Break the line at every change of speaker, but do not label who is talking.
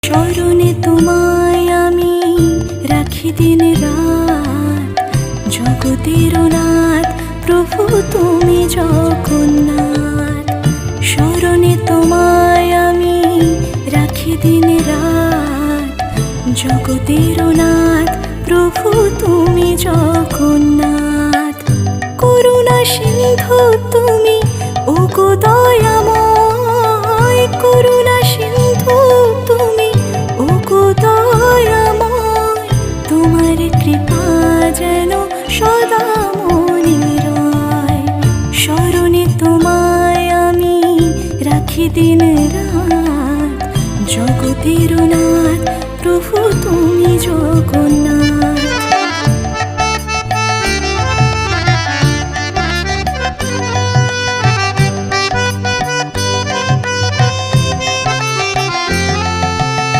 স্মরণে তোমায় আমি রাখি দিন রাত, জগতের নাথ প্রভু তুমি জগন্নাথ। স্মরণে তোমায় আমি রাখি দিন রাত, জগতের নাথ প্রভু তুমি জগন্নাথ। করুণা সিন্ধু তুমি ওগো দয়াময়, করুণা সিন্ধু তুমি ওগো দয়াময়। তোমার কৃপা যেন সদা মনে রয়। স্মরণে তোমায় আমি রাখি দিন রাত, জগতের নাথ প্রভু তুমি জগন্নাথ।